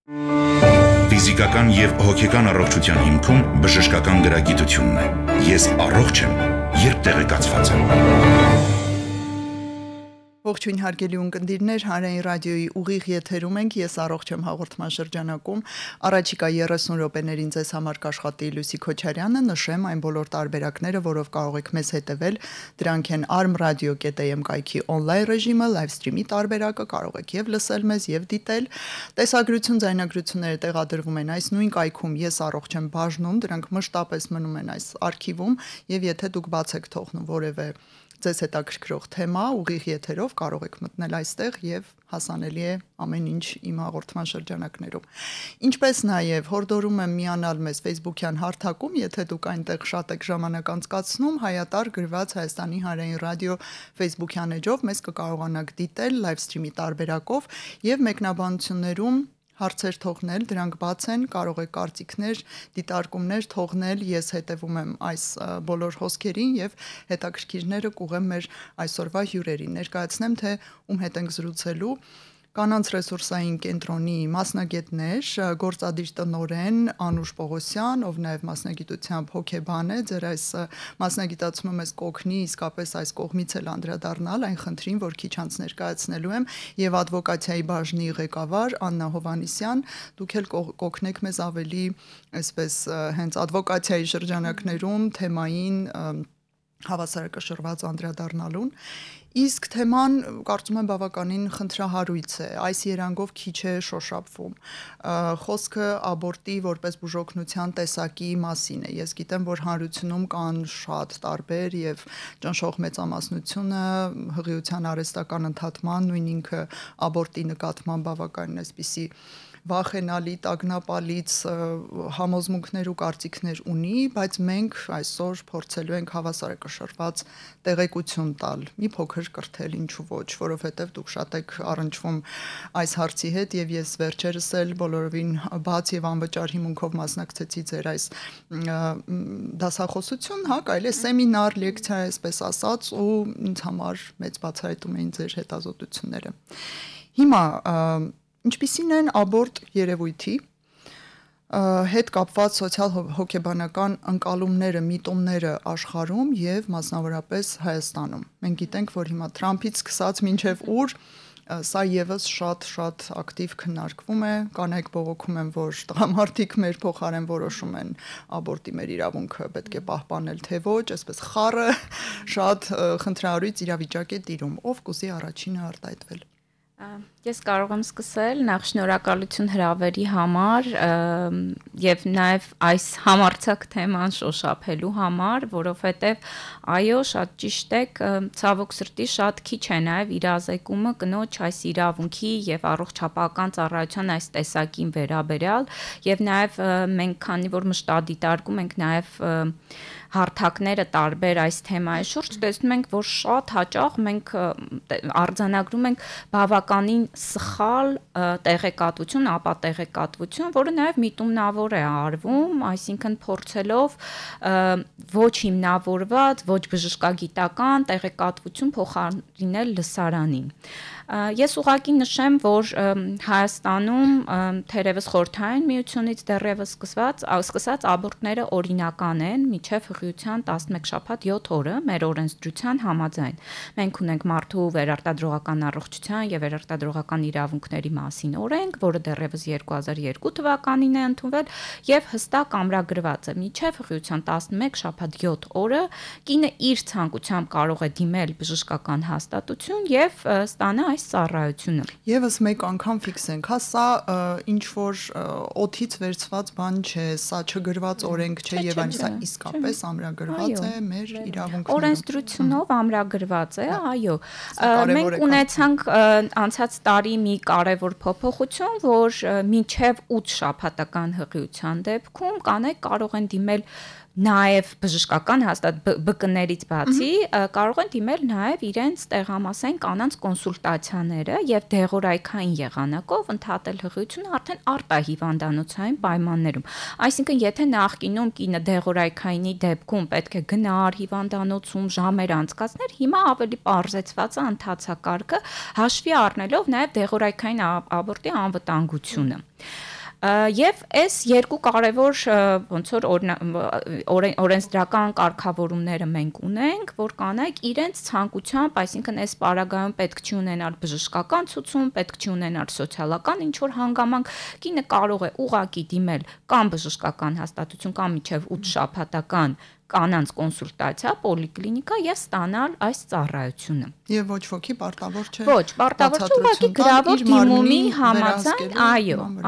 Ֆիզիկական եւ հոգեկան առողջության հիմքում բժշկական գրագիտությունն է։ Ես առողջ եմ, երբ տեղեկացված եմ։ Ողջույն հարգելի ունկնդիրներ, Հանրային ռադիոյի ուղիղ եթերում ենք, ես առողջ եմ հաղորդման շրջանակում, առաջիկա 30 րոպեներին ձեզ համար կաշխատի Լուսի Քոչարյանը, նշեմ այն բոլոր տարբերակները, որով կարող եք մեզ հետևել, դրանք են armradio.am կայքի on-line ռեժիմը, live stream-ի տարբերակը, կարող եք եւ լսել մեզ եւ դիտել, տեսագրություն, ձայնագրությունները տեղադրվում են այս նույն կայքում, ես առողջ եմ բաժնում, դրանք մշտապես մնում են այս արխիվում եւ եթե դուք բաց եք թողնում որևէ ձեզ հետաքրքրող թեմա, ուղիղ եթերով կարող եք մտնել այստեղ եւ հասանելի է ամեն ինչ իմ հաղորդման շրջանակներում։ Ինչպես նաեւ հորդորում եմ միանալ մեզ Facebook-յան հարթակում, եթե դուք այնտեղ շատ եք ժամանակ անցկացնում, հայատար գրված Հայաստանի Հանրային ռադիո Facebook-յան էջով մեզ կկարողանաք դիտել live stream-ի տարբերակով եւ մեկնաբանություններում հարցեր թողնել, դրանք բաց են, կարող եք կարծիքներ, դիտարկումներ թողնել, ես հետևում եմ այս բոլոր հոսքերին եւ հետաքրքիրները կուղեմ մեր այսօրվա հյուրերին, ներկայացնեմ թե ում հետ ենք զրուցելու Կանանց ռեսուրսային կենտրոնի մասնագետներ, գործադիր տնօրեն Անուշ Պողոսյան, ով նաև մասնագիտությամբ հոգեբան է, ձեր այս մասնագիտացումը մեզ կօգնի իսկապես այս կողմից էլ անդրադառնալ այն խնդրին, որ քիչ անց ներկայացնելու եմ, եւ ադվոկատիայի բաժնի ղեկավար Աննա Հովհաննիսյան, դուք էլ կօգնեք մեզ ավելի այսպես հենց ադվոկատիայի շրջանակներում թեմային հավասարակշռված անդրադառնալուն Իսկ թեման կարծում եմ բավականին խնդրահարույց է, այս երանգով քիչ է շոշափվում, խոսքը աբորտի որպես բուժօգնության տեսակի մասին է, ես գիտեմ, որ հանրությունում կան շատ տարբեր եւ ճնշող մեծամասնությունը հղիության արհեստական ընդհատման, նույն ինքը աբորտի նկատմամբ բավականին այսպիսի վախենալի, տագնապալից համոզմունքներ ու կարծիքներ ունի, բայց մենք այսօր փորձելու ենք հավասարակշռված տեղեկություն տալ, մի փոքր կրթել, ինչու ոչ, որովհետև դուք շատ եք առնչվում այս հարցի հետ եւ ես վերջերս էլ բոլորովին բաց եւ անվճար հիմունքով մասնակցեցի ձեր այս դասախոսություն, հա, կարելի է սեմինար, լեկցիա, այսպես ասած, ու ինձ համար մեծ բացահայտում էին ձեր հետազոտությունները։ Հիմա Ինչպիսին են աբորտ երևույթի հետ կապված սոցիալ-հոգեբանական ընկալումները, միտումները աշխարհում եւ մասնավորապես Հայաստանում։ Մենք գիտենք, որ հիմա Թրամփից սկսած մինչեւ ուր սա եւս շատ ակտիվ քննարկվում է, կանայք բողոքում են, որ տղամարդիկ մեր փոխարեն որոշում են աբորտի մեր իրավունքը պետք է պահպանել թե ոչ, այսպես խառը շատ խնդրահարույց իրավիճակ է տիրում, ով կուզի առաջինը արտահայտվել։ Ես կարող եմ սկսել, նախ շնորհակալություն հրավերի համար եւ նաեւ այս համարձակ թեման շոշափելու համար, որովհետեւ այո, շատ ճիշտ եք, ցավոք սրտի շատ քիչ է նաեւ իրազեկումը կնոջ այս իրավունքի եւ առողջապահական ծառայության այս տեսակին վերաբերյալ եւ նաեւ մենք քանի որ մշտադիտարկում ենք նաեւ հարթակները տարբեր այս թեմայի շուրջ տեսնում ենք, որ շատ հաճախ մենք արձանագրում ենք բավականին սխալ տեղեկատվություն, ապա տեղեկատվություն, որը նաև միտումնավոր է արվում, այսինքն փորձելով ոչ հիմնավորված, ոչ բժշկագիտական տեղեկատվություն փոխարինել լսարանին։ Ես ուղղակի նշեմ, որ Հայաստանում թերևս խորհրդային միությունից դեռևս սկսած աբորտները օրինական են մինչև հղիության 11 շաբաթ 7 օրը մեր օրենսդրության համաձայն։ Մենք ունենք մարդու վերարտադրողական առողջության եւ վերարտադրողական իրավունքների մասին օրենք, որը դեռևս 2002 թվականին է ընդունվել եւ հստակ ամրագրված է մինչև հղիության 11 շաբաթ 7 օրը կինը իր ցանկությամբ կարող է դիմել բժշկական հաստատություն եւ ստանա այս ծառայությունը։ Եվս մեկ անգամ ֆիքսենք, հա սա ինչ որ օթից վերցված բան չէ, սա չգրված օրենք չէ եւ այն սա իսկապես ամրագրված է մեր իրավունքներում։ Օրենսդրությունով ամրագրված է, այո։ Մենք ունեցանք անցած տարի մի կարևոր փոփոխություն, որ մինչև 8 շաբաթական հղիության դեպքում կանայք կարող են դիմել նաև բժշկական ԲԿ-ներից բացի կարող են դիմել նաև իրենց տեղամասային կանանց կոնսուլտացիաները եւ դեղորայքային եղանակով ընդհատել հղիությունը արդեն արտահիվանդանոցային պայմաններում։ Այսինքն, եթե նախկինում կինը դեղորայքայինի դեպքում պետք է գնար հիվանդանոցում ժամեր անցկացներ, հիմա ավելի պարզեցված է ընթացակարգը հաշվի առնելով նաև դեղորայքային աբորտի անվտանգությունը։ Եվ այս երկու կարևոր ոնց որ օրենսդրական կարգավորումները մենք ունենք, որ կանայք իրենց ցանկությամբ, այսինքն այս պարագայում պետք չի ունենալ բժշկական ցուցում, պետք չի ունենալ սոցիալական ինչ որ հանգամանք, կինը կարող է ուղղակի դիմել կամ բժշկական հաստատություն կամ մինչև 8 շաբաթական կանանց կոնսուլտացիա, պոլիկլինիկա եւ ստանալ այս ծառայությունը։ Եվ ոչ ոքի պարտավոր չէ։ Ոչ, պարտավոր չէ, ուղղակի գրավոր դիմումի համաձայն,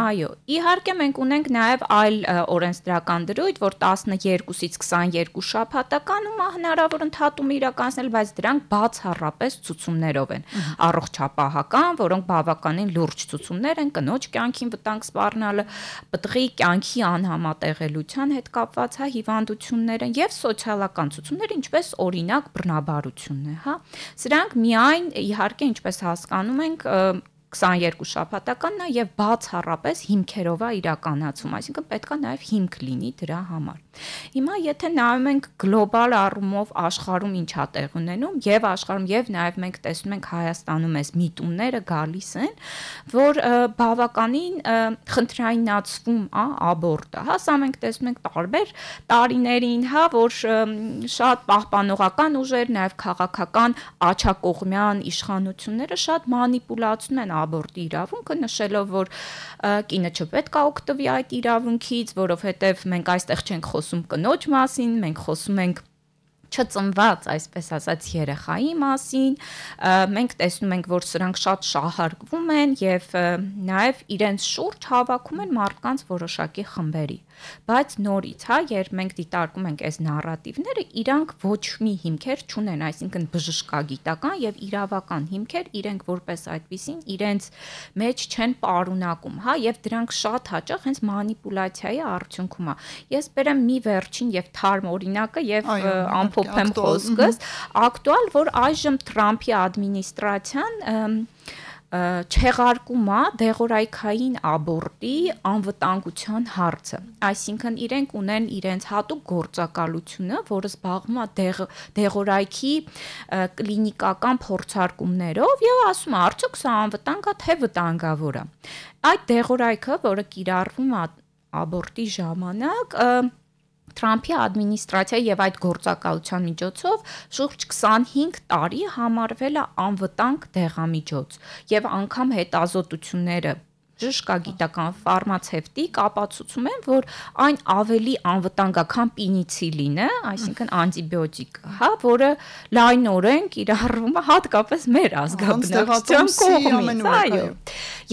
այո։ Իհարկե մենք ունենք նաեւ այլ օրենսդրական դրույթ, որ 12-ից 22 շաբաթականում հնարավոր ընդհատում իրականացնել, բայց դրանք բացառապես ցուցումներով են։ Առողջապահական, որոնք բավականին լուրջ ցուցումներ են, կնոջ կյանքին վտանգ սպառնալը, պտղի կյանքի անհամատեղելիության հետ կապված հիվանդություններ են եւ սոցիալական ցուցումներ, ինչպես օրինակ բռնաբարությունն է, հա։ Սրանք միայն իհարկե ինչպես հասկանում ենք 22 շաբաթականն է եւ բացառապես հիմքերով է իրականացում, այսինքն պետքա նաեւ հիմք լինի դրա համար։ Հիմա եթե նայում ենք գլոբալ առումով աշխարհում ինչ է տեղ ունենում եւ աշխարհում եւ նաեւ մենք տեսնում ենք Հայաստանում այս միտումները գալիս են, որ բավականին խնդրայնացվում է աբորտը, հա, սա մենք տեսնում ենք տարբեր տարիներին, հա, որ շատ պահպանողական ուժեր, նաեւ քաղաքական աջակողմյան իշխանությունները շատ մանիպուլացնում են աբորտի իրավունքը, նշելով, որ կինը չպետք է օգտվի այդ իրավունքից, որովհետև մենք այստեղ չենք խոսում կնոջ մասին, մենք խոսում ենք չծնված, այսպես ասած, երեխայի մասին, մենք տեսնում ենք, որ սրանք շատ շահարկվում են եւ նաեւ իրենց շուրջ հավաքում են մարդկանց որոշակի խմբերի։ Բայց նորից, հա, երբ մենք դիտարկում ենք այս նարատիվները, իրանք ոչ մի հիմքեր չունեն, այսինքն բժշկագիտական եւ իրավական հիմքեր իրենք որպես այդպիսին իրենց մեջ չեն պարունակում, հա, եւ դրանք շատ հաճախ հենց մանիպուլյացիայի արդյունքում է։ Ես բերեմ մի վերջին եւ թարմ օրինակը եւ ամփոփեմ խոսքս, ակտուալ, որ այժմ Թրամփի ադմինիստրացիան չեղարկում է դեղորայքային աբորտի անվտանգության հարցը, այսինքն իրենք ունեն իրենց հատուկ գործակալությունը, որը զբաղվում է դեղորայքի կլինիկական փորձարկումներով եւ ասում է արդյոք սա անվտանգ է թե վտանգավոր է։ Այդ դեղորայքը, որը կիրառվում է աբորտի ժամանակ, Թրամփի ադմինիստրացիայի եւ այդ գործակալության միջոցով շուրջ 25 տարի համարվել է անվտանգ դեղամիջոց եւ անգամ հետազոտությունները բժշկագիտական ֆարմացևտիկ ապացուցում են, որ այն ավելի անվտանգ է, քան պենիցիլինը, այսինքն անտիբիոտիկը, հա, որը լայնորեն կիրառվում է հատկապես մեր ազգաբնակչության կողմից, այո։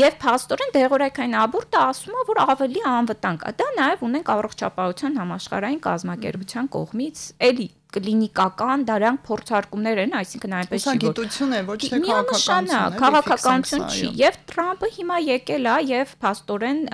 Եվ փաստորեն դեղորայքային աբորտը ասում է, որ ավելի անվտանգ է։ Դա նաև ունենք առողջապահության համաշխարհային կազմակերպության կողմից էլի կլինիկական դրանք փորձարկումներ են, այսինքն այնպես չի, որ գիտություն է, ոչ թե քաղաքականություն է, քաղաքականություն չի, եւ Թրամփը հիմա եկել է եւ փաստորեն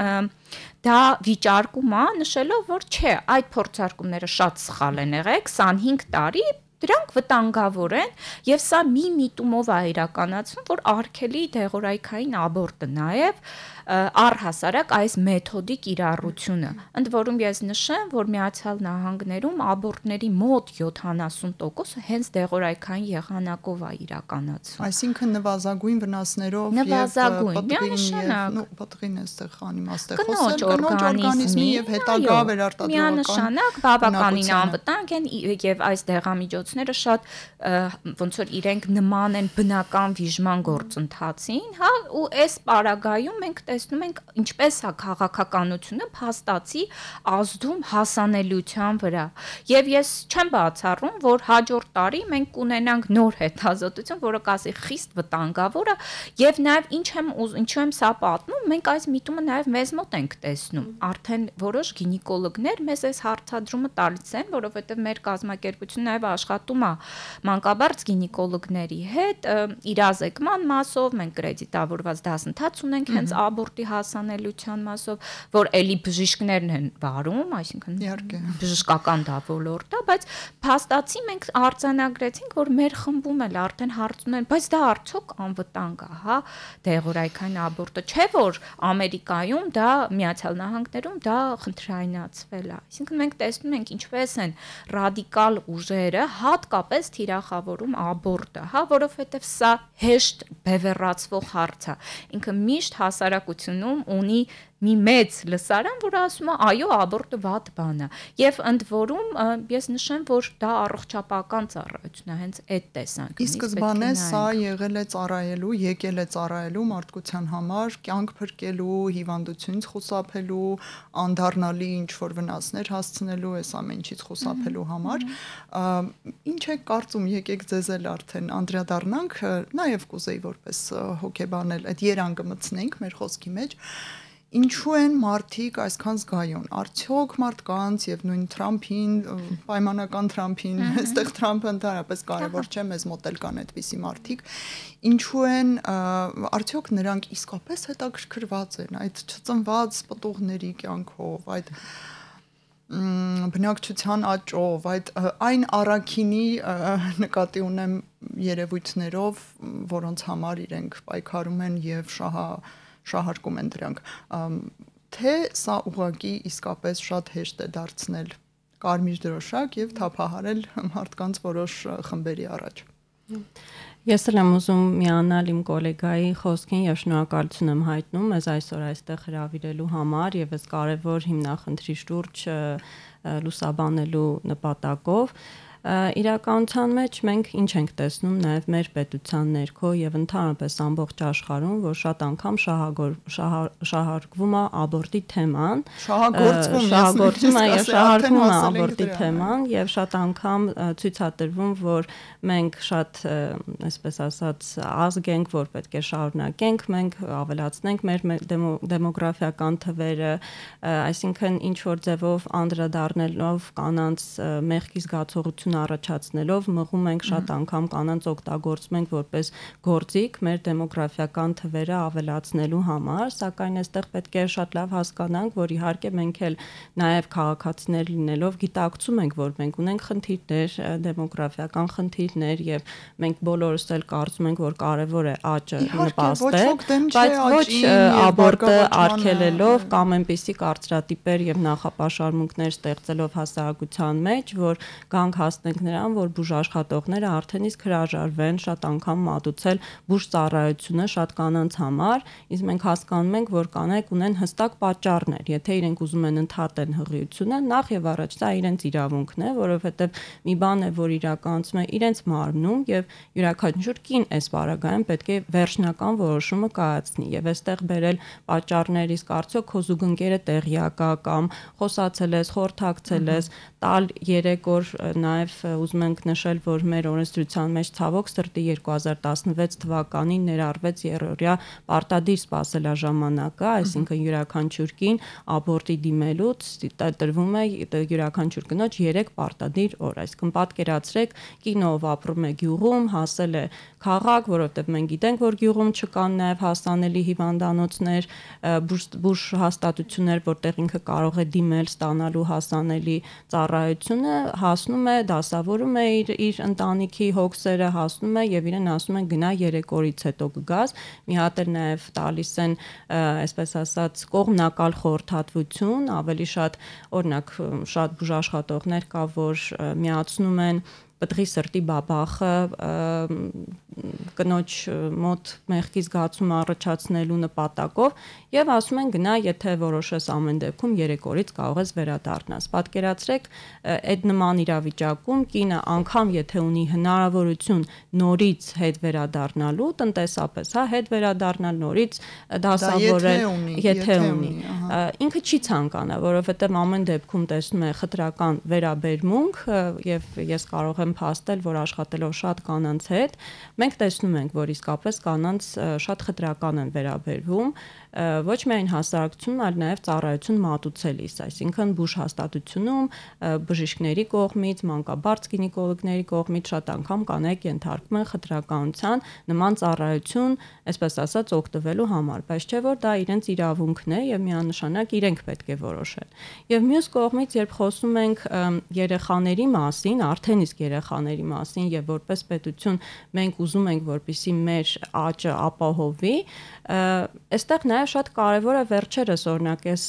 դա վիճարկում է, նշելով, որ չէ, այդ փորձարկումները շատ սխալ են եղել, 25 տարի դրանք վտանգավոր են եւ սա մի միտումով է իրականացվում, որ արգելի դեղորայքային աբորտը նաեւ առհասարակ այս մեթոդի կիրառությունը։ Ընդ որում ես նշեմ, որ Միացյալ Նահանգներում աբորտների մոտ 70% հենց դեղորայքային եղանակով է իրականացվում։ Այսինքն նվազագույն վնասներով եւ պտղին էստեղ անիմաստ է խոսել, կնոջ օրգանիզմի եւ հետագա վերարտադրական միանշանակ բավականին անվտանգ են եւ այս դեղամիջոցները շատ ոնց որ իրենք նման են բնական վիժման գործընթացին, հա, ու այս պարագայում մենք տեսնում ենք ինչպես է քաղաքականությունը փաստացի ազդում հասանելիության վրա։ Եվ ես չեմ բացառում, որ հաջորդ տարի մենք կունենանք նոր հետազոտություն, որը կասի խիստ վտանգավոր է, եւ նաեւ ինչու եմ սա պատմում, մենք այս միտումը նաեւ մեզ մոտ ենք տեսնում։ Արդեն որոշ գինեկոլոգներ մեզ այս հարցադրումը տալիս են, որովհետեւ մեր կազմակերպությունը նաեւ աշխատում է մանկաբարձ գինեկոլոգների հետ իրազեկման մասով, մենք կրեդիտավորված դասընթաց ունենք հենց աբորտի հասանելիության մասով, որ էլի բժիշկներն են վարում, այսինքն բժշկական դա ոլորտ է, բայց փաստացի մենք արձանագրեցինք, որ մեր խմբում էլ արդեն հարցնում են, բայց դա արդյոք անվտանգ է, հա, դեղորայքային աբորտը, չէ՞ որ որ Ամերիկայում դա Միացյալ Նահանգներում դա խնդրայնացվել է։ Այսինքն մենք տեսնում ենք ինչպես են ռադիկալ ուժերը հատկապես թիրախավորում աբորտը, հա, որովհետև սա հեշտ բևեռացվող հարց է։ Ինքը միշտ հասարակությունում ունի մի մեծ լսարան, որը ասում է այո, աբորտը վատ բան է։ Եվ ընդ որում ես նշեմ, որ դա առողջապահական ծառայություն է, հենց այդ տեսանկյունից։ Ի սկզբանե սա եղել է ծառայելու, եկել է ծառայելու մարդկության համար, կյանք փրկելու, հիվանդությունից խուսափելու, անդառնալի ինչ որ վնասներ հասցնելու, այս ամեն ինչից խուսափելու համար։ Ինչ եք կարծում, եկեք ձեզ էլ արդեն անդրադառնանք, նաև կուզեի որպես հոգեբանել այդ երանգը մտցնենք մեր խոսքի մեջ։ Ինչու են մարդիկ այսքան զգայուն։ Արդյոք մարդկանց եւ նույն Թրամփին, պայմանական Թրամփին, այստեղ Թրամփը ընդհանրապես կարևոր չէ, մեզ մոտ էլ կան այդպիսի մարդիկ։ Ինչու են, արդյոք նրանք իսկապես հետաքրքրված են այդ չծնված պտուղների կյանքով, այդ բնակչության աճով, այն առաքինի նկատի ունեմ երևույթներով, որոնց համար իրենք պայքարում են եւ շահարկում են դրանք, թե սա ուղղակի իսկապես շատ հեշտ է դարձնել կարմիր դրոշակ եւ թափահարել մարդկանց որոշ խմբերի առաջ։ Ես էլ եմ ուզում միանալ իմ գոլեգայի խոսքին եւ շնորհակալություն եմ հայտնում մեզ այսօր այստեղ հրավիրելու համար եւ այս կարեւոր հիմնախնդրի շուրջ լուսաբանելու նպատակով։ Իրականության մեջ մենք ինչ ենք տեսնում նաև մեր պետության ներքո եւ ընդհանրապես ամբողջ աշխարհում, որ շատ անգամ շահարկվում է աբորտի թեման, շահագործվում է եւ շահարկվում է աբորտի թեման եւ շատ անգամ ցույց է տրվում, որ մենք շատ, այսպես ասած, ազգ ենք, որ պետք է շարունակենք, մենք ավելացնենք մեր դեմոգրաֆիական թվերը, այսինքն ինչ որ ձևով անդրադառնալով կանանց մեղքի զգացողություն առաջացնելով մղում ենք շատ անգամ կանանց օգտագործում ենք որպես գործիք մեր դեմոգրաֆիական թվերը ավելացնելու համար, սակայն այստեղ պետք է շատ լավ հասկանանք, որ իհարկե մենք էլ նաև քաղաքացիներ լինելով գիտակցում ենք, որ մենք ունենք խնդիրներ, դեմոգրաֆիական խնդիրներ եւ մենք բոլորս էլ կարծում ենք, որ կարեւոր է աճը նպաստել, բայց ոչ աբորտը արգելելով կամ այնպիսի կարծրատիպեր եւ նախապաշարմունքներ ստեղծելով հասարակության մեջ, որ գանք հասնենք նրան, որ բուժաշխատողները արդեն իսկ հրաժարվեն շատ անգամ մատուցել բուժծառայությունը շատ կանանց համար, իսկ մենք հասկանում ենք, որ կանայք ունեն հստակ պատճառներ, եթե իրենք ուզում են ընդհատեն հղիությունը, նախ եւ առաջ դա իրենց իրավունքն է, որովհետեւ մի բան է, որ իրականացում է իրենց մարմնում եւ յուրաքանչյուր կին այս բaragայում պետք է վերջնական որոշումը կայացնի եւ այստեղ բերել պատճառներ, իսկ արդյոք քո զուգընկերը տեղյակ է կամ խոսացել ես, խորհրդակցել ես, տալ 3 օր նաև ուզում ենք նշել, որ մեր օրենսդրության մեջ ցավոք սրտի 2016 թվականին ներառվեց երրորդյա պարտադիր սպասելաժամանակը, այսինքն յուրաքանչյուր կին աբորտի դիմելուց տրվում է յուրաքանչյուր կնոջ 3 պարտադիր օր, այսինքն պատկերացրեք կինով ապրում է գյուղում, հասել է քաղաք, որովհետև մենք գիտենք, որ գյուղում չկան նաև հասանելի հիվանդանոցներ, բուժ հաստատություններ, որտեղ ինքը կարող է դիմել ստանալու հասանելի ծառայությունը, հասնում է, դասավորում է իր ընտանիքի հոգսերը, հասնում է եւ իրեն ասում են գնա 3 օրից հետո կգաս, մի հատ էլ նաև տալիս են, այսպես ասած, կողմնակալ խորհրդատվություն, ավելի շատ, օրինակ, շատ բուժաշխատողներ կա, որ միացնում են պտղի սրտի բաբախը կնոջ մոտ մեղքի զգացում առաջացնելու նպատակով եւ ասում են գնա, եթե որոշես ամեն դեպքում 3 օրից կարող ես վերադառնաս։ Պատկերացրեք, այդ նման իրավիճակում կինը անգամ եթե ունի հնարավորություն նորից հետ վերադառնալու տնտեսապես, հա, հետ վերադառնալ նորից դասավորել, եթե ունի, ինքը չի ցանկանա, որովհետեւ ամեն դեպքում տեսնում է խտրական վերաբերմունք եւ ես կարող եմ փաստել, որ աշխատելով շատ կանանց հետ, մենք տեսնում ենք, որ իսկապես կանանց շատ խտրական են վերաբերվում, ոչ միայն հասարակությունում, այլ նաև ծառայություն մատուցելիս, այսինքն բուժհաստատությունում, բժիշկների կողմից, մանկաբարձ գինեկոլոգների կողմից շատ անգամ կանայք ենթարկվում են խտրականության նման ծառայություն, այսպես ասած, օգտվելու համար, բայց չէ որ դա իրենց իրավունքն է եւ միանշանակ իրենք պետք է որոշեն։ Եվ մյուս կողմից, երբ խոսում ենք երեխաների մասին, արդեն իսկ երեխաների մասին եւ որպես պետություն մենք ուզում ենք, որպեսզի մեր աճը ապահովի, այստեղ Նաև շատ կարևոր է վերջերս օրինակ այս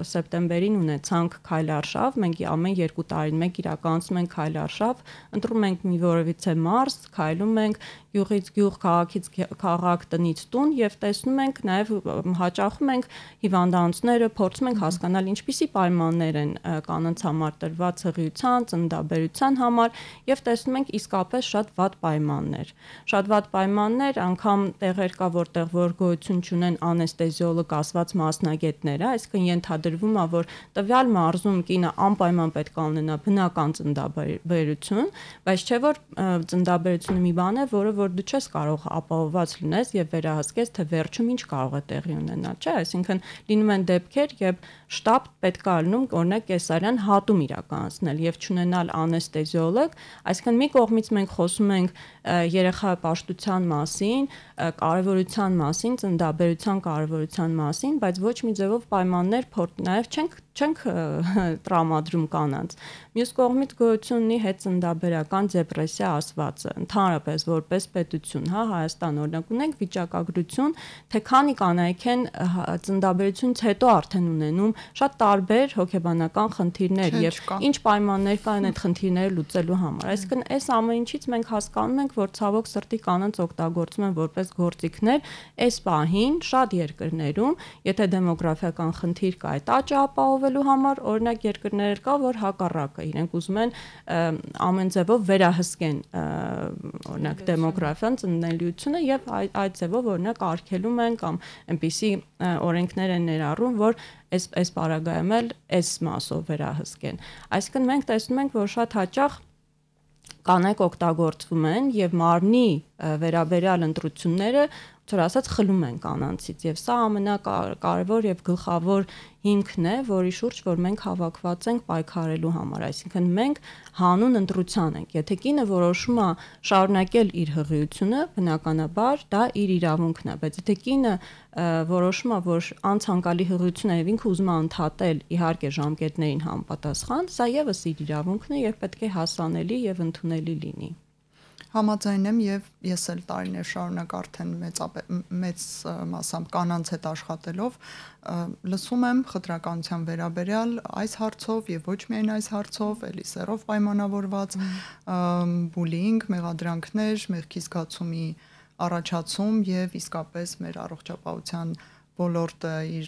սեպտեմբերին ունեցանք քայլարշավ, մենք ամեն 2 տարին մեկ իրականացնում ենք քայլարշավ, ընտրում ենք մի որևիցե մարզ, քայլում ենք գյուղից գյուղ, քաղաքից քաղաք, տնից տուն եւ տեսնում ենք նաեւ հաճախում ենք հիվանդանոցները, փորձում ենք հասկանալ ինչպիսի պայմաններ են կանանց համար տրված հղիության, ծննդաբերության համար եւ տեսնում ենք իսկապես շատ վատ պայմաններ։ Շատ վատ պայմաններ, անգամ տեղեր կա, որտեղ որ գոյություն չունեն անեստեզիոլոգ ասված մասնագետները, այսինքն ենթադրվում է, որ տվյալ մարզում կինը անպայման պետք է ունենա բնական ծննդաբերություն, բայց չէ որ ծննդաբերությունը մի բան է, որը որ դու չես կարող ապահովված լինես եւ վերահսկես, թե վերջում ինչ կարող է տեղի ունենալ, չէ՞, այսինքն լինում են դեպքեր, երբ շտապ պետք է լինում օրինակ կեսարյան հատում իրականացնել եւ չունենալ անեստեզիոլոգ, այսինքն մի կողմից մենք խոսում ենք երեխայի պաշտության մասին, կարևորության մասին, ծննդաբերության կարևորության մասին, բայց ոչ մի ձևով պայմաններ նաեւ չենք տրամադրում կանանց։ Մյուս կողմից գոյություն ունի հետծննդաբերական դեպրեսիա ասվածը, ընդհանրապես որպես պետություն, հա, Հայաստան օրինակ ունենք վիճակագրություն, թե քանի կանայք են ծննդաբերությունից հետո արդեն ունենում շատ տարբեր հոգեբանական խնդիրներ եւ ինչ պայմաններ կան այդ խնդիրները լուծելու համար։ Այսինքն այս ամեն ինչից մենք հասկանում ենք, որ ցավոք սրտի կանանց օգտագործում են որպես գործիքներ այս պահին շատ երկրներում, եթե դեմոգրաֆիական խնդիր կա, այդ աճը ապահովելու համար, օրինակ երկրներ կա, որ հակառակը իրենք ուզում են ամեն ձևով վերահսկեն օրինակ դեմոգրաֆիան, ծննդելիությունը եւ այդ ձևով օրինակ արգելում են կամ այնպիսի օրենքներ են ներառում, որ այս պարագայում էլ այս մասով վերահսկեն։ Այսինքն մենք տեսնում ենք, որ շատ հաճախ կանայք օգտագործվում են եւ մարմնի վերաբերյալ ընտրությունները ցոր ասած խլում են կանանցից եւ սա ամենակարևոր եւ գլխավոր հիմքն է, որի շուրջ որ մենք հավաքված ենք պայքարելու համար, այսինքն մենք հանուն ընտրության ենք։ Եթե կինը որոշում է շարունակել իր հղիությունը, բնականաբար դա իր իրավունքն է, բայց եթե կինը որոշում է, որ անցանկալի հղիություն է եւ ինքը ուզում է ընդհատել իհարկե ժամկետներին համապատասխան, սա եւս իր իրավունքն է եւ պետք է հասանելի եւ ընդունելի լինի։ Համաձայն եմ եւ ես էլ տարիներ շարունակ արդեն մեծ մասամբ կանանց հետ աշխատելով լսում եմ խտրականության վերաբերյալ այս հարցով եւ ոչ միայն այս հարցով, էլի սերով պայմանավորված բուլինգ, մեղադրանքներ, մեղքի զգացումի առաջացում եւ իսկապես մեր առողջապահության ոլորտը իր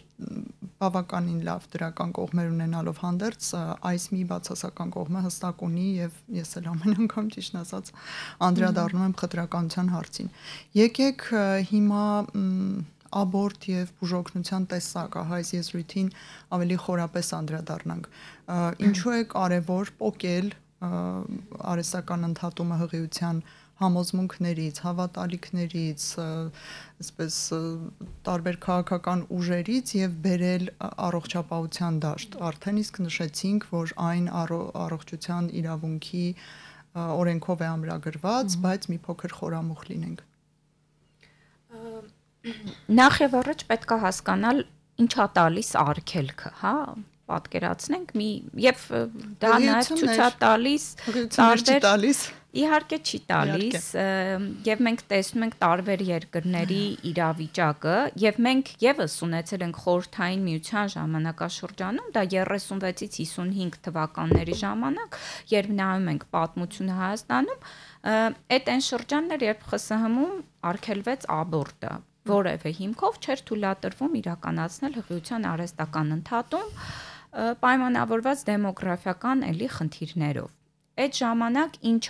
բավականին լավ դրական կողմեր ունենալով հանդերձ այս մի բացասական կողմը հստակ ունի եւ ես էլ ամեն անգամ ճիշտ ասած անդրադառնում եմ խտրականության հարցին։ Եկեք հիմա աբորտ եւ բուժօգնության տեսակը հայ եզրույթին ավելի խորապես անդրադառնանք։ Ինչու է կարեւոր փոկել արհեստական ընդհատումը հղիության համոզմունքներից, հավատալիքներից, այսպես տարբեր քաղաքական ուժերից եւ բերել առողջապահության դաշտ։ Արդեն իսկ նշեցինք, որ այն առողջության իրավունքի օրենքով է ամրագրված, բայց մի փոքր խորամուխ լինենք։ Նախ եւ առաջ պետք է հասկանալ ինչա տալիս արգելքը, հա, պատկերացնենք եւ դա նաեւ ցույց է տալիս Իհարկե չի տալիս եւ մենք տեսնում ենք տարբեր երկրների իրավիճակը եւ մենք եւս ունեցել ենք խորհրդային միության ժամանակաշրջանում դա 36-ից 55 թվականների ժամանակ երբ նայում ենք պատմությունը Հայաստանում այդ այն շրջաններ երբ ԽՍՀՄ-ում արգելվեց աբորտը որևէ հիմքով չէր թույլատրվում իրականացնել հղիության արհեստական ընդհատում պայմանավորված դեմոգրաֆիական էլի խնդիրներով Այդ ժամանակ ինչ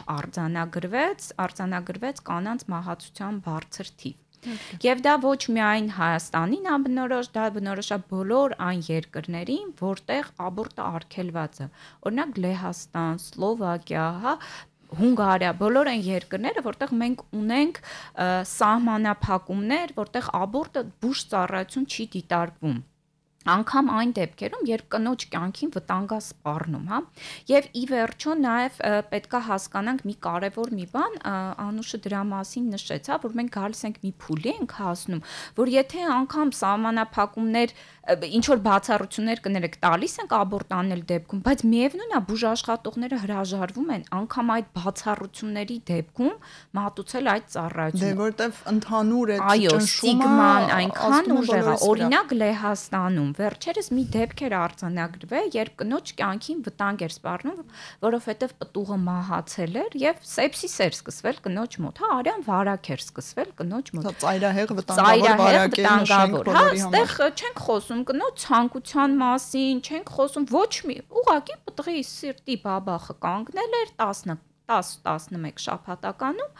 արձանագրվեց կանանց մահացության բարձր թիվ։ Եվ դա ոչ միայն Հայաստանին բնորոշ, դա բնորոշ է բոլոր այն երկրներին, որտեղ աբորտը արգելված է։ Օրինակ Լեհաստան, Սլովակիա, հա, Հունգարիա, բոլոր այն երկրները, որտեղ մենք ունենք սահմանափակումներ, որտեղ աբորտը բուժ ծառայություն չի դիտարկվում։ Անկամ այն դեպքերում, երբ կնոջ կյանքին վտանգ է սպառնում, հա։ Եվ ի վերջո նաև պետք է հասկանանք մի կարևոր մի բան, Անուշը դրա մասին նշեց, հա, որ մենք գալիս ենք մի փուլի ենք հասնում, որ եթե անգամ սահմանափակումներ ինչ որ բացառություններ կներեք տալիս ենք աբորտ անել դեպքում, բայց միևնույնն է բուժաշխատողները հրաժարվում են անգամ այդ բացառությունների դեպքում մատուցել այդ ծառայությունը։ Դե որտեվ ընդհանուր է ճնշումը այնքան ուժեղ է, օրինակ Լեհաստանում վերջերս մի դեպք էր արձանագրվել, երբ կնոջ կյանքին վտանգ էր սպառնում, որովհետև պտուղը մահացել էր եւ սեպսիս էր սկսվել կնոջ մոտ, հա, արյան վարակ էր սկսվել կնոջ մոտ։ Ծայրահեղ վտանգավոր վարակ է, նշենք բոլորի համար։ Հա, չենք խոսում կնոջ ցանկության մասին, չենք խոսում ոչ մի, ուղղակի պտղի սիրտի բաբախը կանգնել էր 10-11 շաբաթականում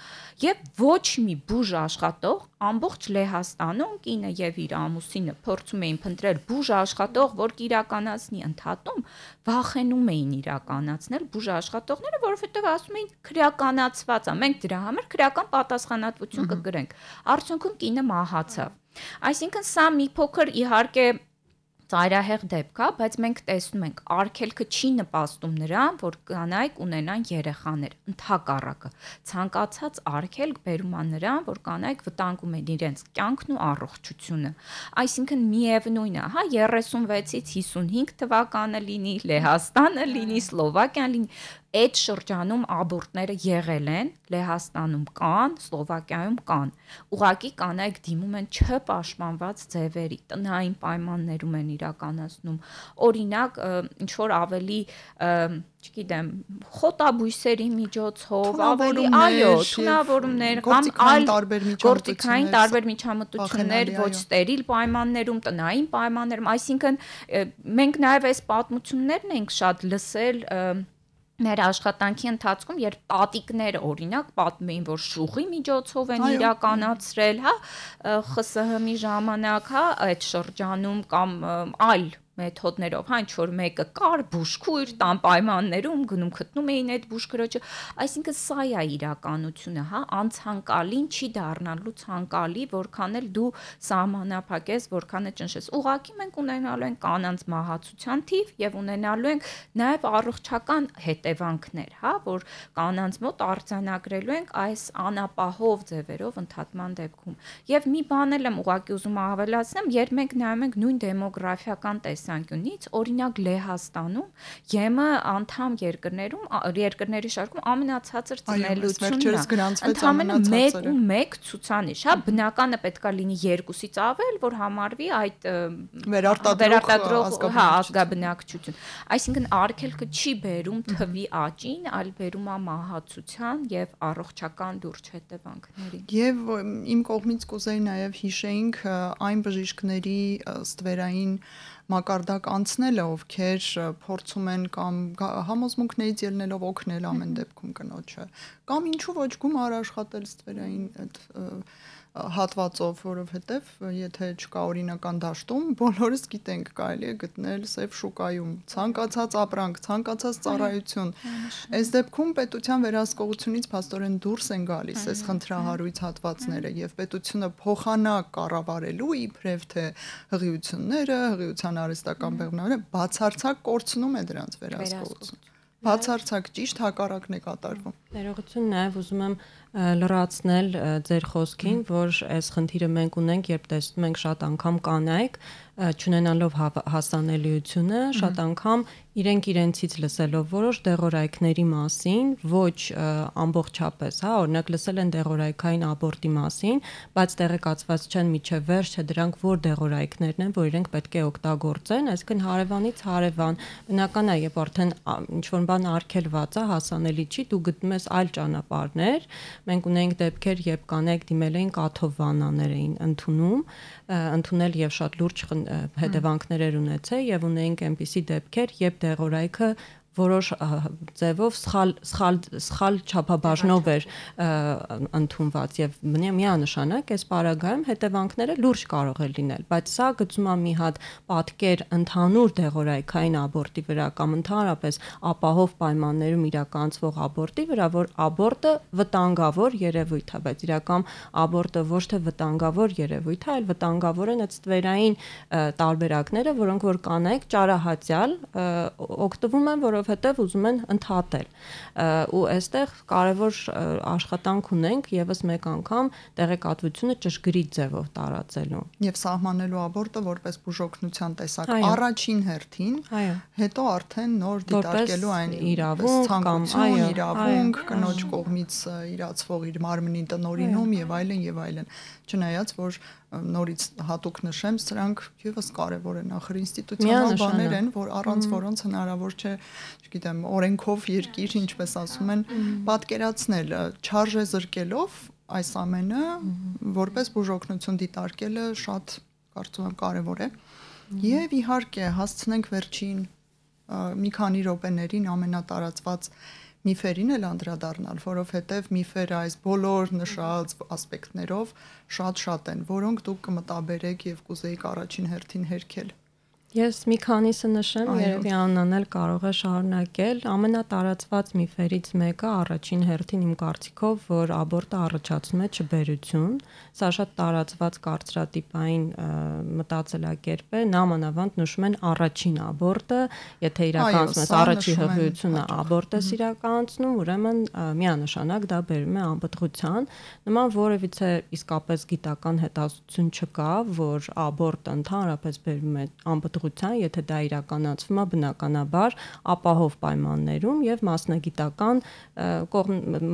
եւ ոչ մի բուժ աշխատող ամբողջ Լեհաստանում կինը եւ իր ամուսինը փորձում էին փնտրել բուժ աշխատող, որ կիրականացնի ընդհատում, վախենում էին իրականացնել բուժ աշխատողները, որովհետեւ ասում էին քրեականացված է, մենք դրա համար քրեական պատասխանատվություն կգրենք։ Արդյունքում կինը մահացավ։ Այսինքն սա մի փոքր իհարկե ծայրահեղ դեպք է, բայց մենք տեսնում ենք արգելքը չի նպաստում նրան, որ կանայք ունենան երեխաներ, ընդհակառակը ցանկացած արգելք բերում է նրան, որ կանայք վտանգում են իրենց կյանքն ու առողջությունը։ Այսինքն միևնույնն է, հա 36-ից 55 թվականը լինի, Լեհաստանը լինի, Սլովակիան լինի, այդ շրջանում աբորտները եղել են, Լեհաստանում կան, Սլովակիայում կան։ Ուղղակի կանայք դիմում են չպաշտպանված ձևերի, տնային պայմաններում են իրականացնում։ Օրինակ, ինչ որ ավելի, չգիտեմ, խոտաբույսերի միջոցով, ավելի, այո, թունավորումներ, կամ այլ գործիքային տարբեր միջամտություններ, ոչ ստերիլ պայմաններում, տնային պայմաններում, այսինքն մենք նաև այս պատմություններն ենք շատ լսել մեր աշխատանքի ընթացքում, երբ տատիկները օրինակ պատմում էին, որ շուխի միջոցով են իրականացրել, հա, ԽՍՀՄ-ի ժամանակ, հա, այդ շրջանում կամ այլ մեթոդներով, հա, ինչ որ մեկը կար բուժքույր, տան պայմաններում գնում գտնում էին այդ բուժքրոջը, այսինքն սա է իրականությունը, հա, անցանկալին չի դառնալու ցանկալի, որքան էլ դու սահմանափակես, որքան է ճնշես։ Ուղղակի մենք ունենալու ենք կանանց մահացության թիվ եւ ունենալու ենք նաեւ առողջական հետևանքներ, հա, որ կանանց մոտ արձանագրելու ենք այս անապահով ձևերով ընդհատման դեպքում։ Եվ մի բան էլ եմ ուղղակի ուզում ավելացնեմ, երբ մենք նայում ենք նույն դեմոգրաֆիական տեսանկյունից, օրինակ Լեհաստանում ԵՄ անդամ երկրների շարքում ամենացածր ծնելությունն է, ընդամենը 1.1 ցուցանիշ, հա, բնականը պետքա լինի 2-ից ավել, որ համարվի այդ վերարտադրող, հա, ազգաբնակչություն։ Այսինքն արգելքը չի բերում թվի աճին, այլ բերում է մահացության եւ առողջական լուրջ հետևանքներին։ Եվ իմ կողմից կուզեի նաեւ հիշեինք այն բժիշկների ստվերային մակարդակ անցնելը, ովքեր փորձում են կամ համոզմունքներից ելնելով օգնել ամեն դեպքում կնոջը, կամ ինչու ոչ գումար աշխատել ստվերային այդ հատվածով, որովհետև եթե չկա օրինական դաշտում, բոլորս գիտենք կարելի է գտնել սև շուկայում ցանկացած ապրանք, ցանկացած ծառայություն։ Այս դեպքում պետության վերահսկողությունից փաստորեն դուրս են գալիս այս խնդրահարույց հատվածները եւ պետությունը փոխանա կառավարելու իբրև թե հղիությունները, հղիության արհեստական բեղմնավորը բացարձակ կորցնում է դրանց վերահսկողությունը։ Բացարձակ ճիշտ հակառակն է կատարվում։ Ներողություն, նաև ուզում եմ լրացնել ձեր խոսքին, որ այս խնդիրը մենք ունենք, երբ տեսնում ենք շատ անգամ կանայք չունենալով հասանելիությունը, շատ անգամ իրենք իրենցից լսելով որոշ դեղորայքների մասին, ոչ ամբողջապես, հա, օրինակ լսել են դեղորայքային աբորտի մասին, բայց տեղեկացված չեն միջև վերջ, թե դրանք որ դեղորայքներն են, որ իրենք պետք է օգտագործեն, այսինքն հարևանից հարևան, բնական է, երբ արդեն ինչ-որ բան արգելված է, հասանելի չի, դու գտնում ես այլ ճանապարհներ։ Մենք ունենք դեպքեր, երբ կանայք դիմել էին կաթով վանաներ էին ընդունել եւ շատ լուրջ հետևանքներ էր ունեցել եւ ունենք այնպիսի դեպքեր, երբ դեղորայքը որոշ ձևով սխալ չափաբաժնով էր ընդունված եւ միանշանակ այս պարագայում հետևանքները լուրջ կարող է լինել, բայց սա գծում է մի հատ պատկեր ընդհանուր դեղորայքային աբորտի վրա կամ ընդհանրապես ապահով պայմաններում իրականացվող աբորտի վրա, որ աբորտը վտանգավոր երևույթ է, բայց իրական աբորտը ոչ թե վտանգավոր երևույթ է, այլ վտանգավոր են այդ ստվերային տարբերակները, որոնք որ կանայք ճարահատյալ օգտվում են, որով որովհետև ուզում են ընդհատել։ Ու այստեղ կարևոր աշխատանք ունենք եւս մեկ անգամ տեղեկատվությունը ճշգրիտ ձևով տարածելու եւ սահմանելու աբորտը որպես բուժօգնության տեսակ առաջին հերթին, հետո արդեն նոր դիտարկելու այն իրավունք կամ իրավունք կնոջ կողմից իրացվող իր մարմնի տնօրինում եւ այլն, չնայած որ նորից հատուկ նշեմ, սրանք եւս կարեւոր են, ախր ինստիտուցիոնալ բաներ են, որ առանց որոնց հնարավոր չէ, չգիտեմ, օրենքով երկիր, ինչպես ասում են, պատկերացնել, չարժե զրկելով այս ամենը, որպես բուժօգնություն դիտարկելը շատ կարծում եմ կարեւոր է։ Եվ իհարկե հասցնենք վերջին մի քանի րոպեներին ամենատարածված միֆերին էլ անդրադառնալ, որովհետև միֆերը այս բոլոր նշած ասպեկտներով շատ են, որոնք դուք կմտաբերեք եւ կուզեիք առաջին հերթին հերքել։ Ես մի քանիսը նշեմ, երևի Աննան էլ կարող է շարունակել։ Ամենատարածված միֆերից մեկը առաջին հերթին իմ կարծիքով, որ աբորտը առաջացնում է չբերություն։ Սա շատ տարածված կարծրատիպային մտածելակերպ է։ Նամանավանդ նշում են առաջին աբորտը, եթե իրականացնում ես առաջի հղիությունը աբորտ ես իրականացնում, ուրեմն միանշանակ դա բերում է անպտղության։ Նման որևիցե իսկապես գիտական հետազոտություն չկա, որ աբորտը ընդհանրապես բերում է անպտղության, եթե դա իրականացվում է բնականաբար ապահով պայմաններում եւ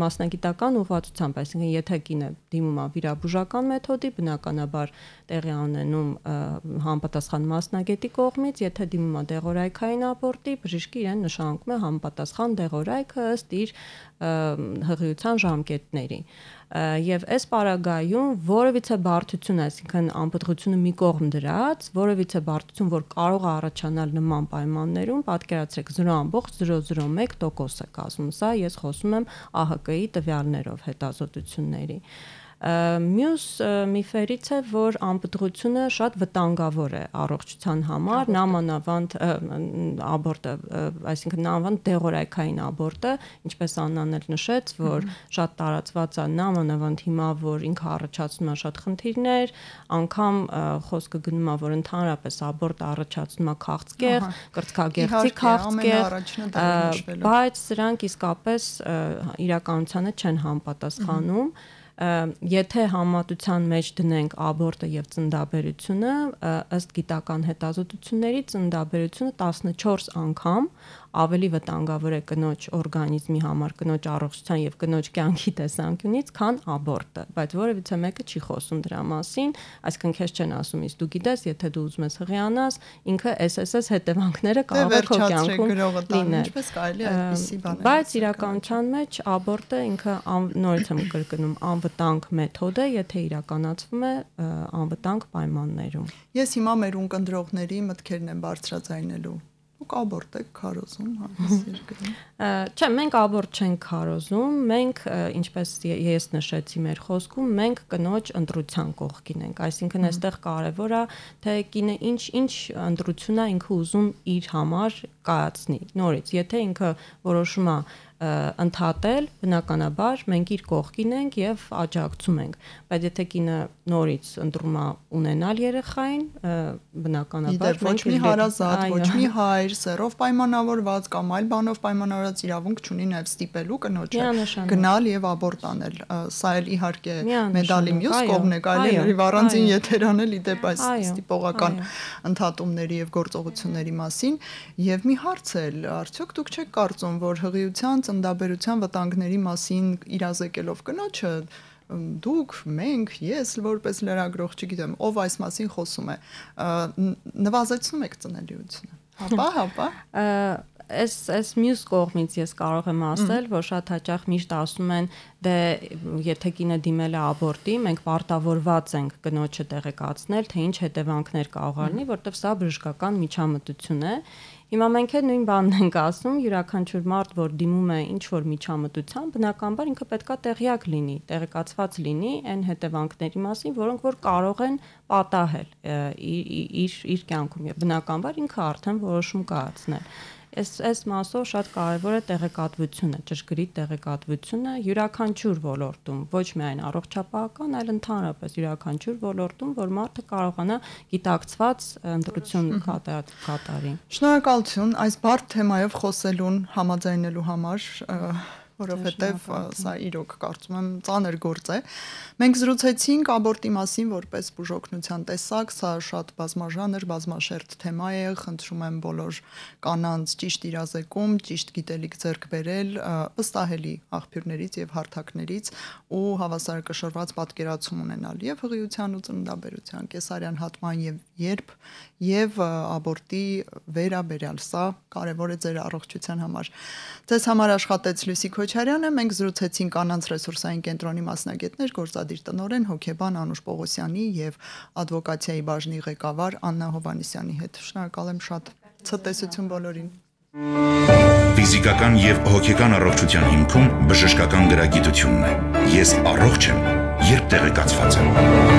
մասնագիտական ուղղվածությամբ, այսինքն եթե կինը դիմում է վիրաբուժական մեթոդի, բնականաբար տեղի ունենում համապատասխան մասնագետի կողմից, եթե դիմում է դեղորայքային աբորտի, բժիշկը իրեն նշանակում է համապատասխան դեղորայքը ըստ իր հղիության ժամկետների։ Եվ այս պարագայում որևիցե բարդություն, այսինքն անպտղությունը մի կողմ դրած, որևիցե բարդություն, որ կարող է առաջանալ նման պայմաններում, պատկերացրեք 0.001% է կազմում։ Սա ես խոսում եմ ԱՀԿ-ի տվյալներով հետազոտությունների։ Մյուս միֆերից է, որ անպտղությունը շատ վտանգավոր է առողջության համար, նամանավանդ աբորտը, այսինքն նամանավանդ դեղորայքային աբորտը, ինչպես Աննան էլ նշեց, որ շատ տարածված է նամանավանդ հիմա, որ ինքը առաջացնում է շատ խնդիրներ, անգամ խոսքը գնում է, որ ընդհանրապես աբորտը առաջացնում է քաղցկեղ, կրծքագեղձի քաղցկեղ, բայց սրանք իսկապես իրականությանը չեն համապատասխանում։ Եթե համատության մեջ դնենք աբորտը եւ ծննդաբերությունը, ըստ գիտական հետազոտությունների ծննդաբերությունը 14 անգամ ավելի վտանգավոր է կնոջ օրգանիզմի համար, կնոջ առողջության եւ կնոջ կյանքի տեսանկյունից, քան աբորտը, բայց որևիցե մեկը չի խոսում դրա մասին, այսինքն քեզ չեն ասում, իսկ դու գիտես, եթե դու ուզում ես հղիանաս, ինքը SSS հետևանքները կարող է քո կյանքում լինել։ Ինչպես կարելի է այդպիսի բաներ։ Բայց իրականության մեջ աբորտը ինքը նորից եմ կրկնում, անվտանգ մեթոդ է, եթե իրականացվում է անվտանգ պայմաններում։ Ես հիմա մեր ունկնդրողների մտքերն եմ բարձրաձայնելու։ Դուք աբորտ եք քարոզում այս երկրում։ Չէ, մենք աբորտ չենք քարոզում, մենք, ինչպես ես նշեցի մեր խոսքում, մենք կնոջ ընտրության կողքին ենք, այսինքն այստեղ կարևոր է, թե կինը ինչ ընտրություն է ինքը ուզում իր համար կայացնի։ Նորից, եթե ինքը որոշում է ընդհատել, բնականաբար մենք իր կողքին ենք եւ աջակցում ենք, բայց եթե կինը նորից ընտրում է ունենալ երեխային, բնականաբար ոչ մի հարազատ, ոչ մի հայր, սեռով պայմանավորված կամ այլ բանով պայմանավորված իրավունք չունի նաեւ ստիպելու կնոջը գնալ եւ աբորտ անել։ Սա էլ իհարկե մեդալի մյուս կողմն է, կարելի է առանձին եթեր անել իդեպ այս ստիպողական ընդհատումների եւ գործողությունների մասին։ Եվ մի հարց էլ, արդյոք դուք չեք կարծում, որ հղիության ծննդաբերության վտանգների մասին իրազեկելով կնոջը դուք, մենք, ես որպես լրագրող, չգիտեմ, ով այս մասին խոսում է, նվազեցնում եք ծնելիությունը։ Հապա։ Այս մյուս կողմից ես կարող եմ ասել, որ շատ հաճախ միշտ ասում են, դե եթե կինը դիմել է աբորտի, մենք պարտավորված ենք կնոջը տեղեկացնել, թե ինչ հետևանքներ կարող լինի, որտեղ սա բժշկական միջամտություն է։ Հիմա մենք էլ նույն բանն ենք ասում, յուրաքանչյուր մարդ, որ դիմում է ինչ-որ միջամտության, բնականաբար ինքը պետքա տեղյակ լինի, տեղեկացված լինի այն հետևանքների մասին, որոնք որ կարող են պատահել իր կյանքում եւ բնականաբար ինքը արդեն որոշում կայացնել։ Այս մասով շատ կարևոր է տեղեկատվությունը, ճշգրիտ տեղեկատվությունը յուրաքանչյուր ոլորտում, ոչ միայն առողջապահական, այլ ընդհանրապես յուրաքանչյուր ոլորտում, որ մարդը կարողանա գիտակցված ընտրություն կատարի։ Շնորհակալ Շնորհակալություն այս բարդ թեմայով խոսելուն համաձայնելու համար, որովհետև սա իրոք կարծում եմ ծանր գործ է։ Մենք զրուցեցինք աբորտի մասին որպես բուժօգնության տեսակ, սա շատ բազմաժանր, բազմաշերտ թեմա է, խնդրում եմ բոլոր կանանց ճիշտ իրազեկում, ճիշտ գիտելիք ձեռք բերել, վստահելի աղբյուրներից եւ հարթակներից ու հավասարակշռված պատկերացում ունենալ եւ հղիության ու ծննդաբերության, կեսարյան հատման եւ աբորտի վերաբերյալ, սա կարեւոր է ձեր առողջության համար։ Ձեզ համար աշխատեց Լուսի Քոչարյանը, մենք զրուցեցինք կանանց ռեսուրսային կենտրոնի մասնագետներ, գործադիր տնօրեն հոգեբան Անուշ Պողոսյանի եւ ադվոկացիայի բաժնի ղեկավար Աննա Հովհաննիսյանի հետ։ Շնորհակալ եմ շատ։ Ցտեսություն բոլորին։ Ֆիզիկական եւ հոգեկան առողջության հիմքում բժշկական գրագիտությունն է։ Ես առողջ եմ, երբ տեղեկացված եմ։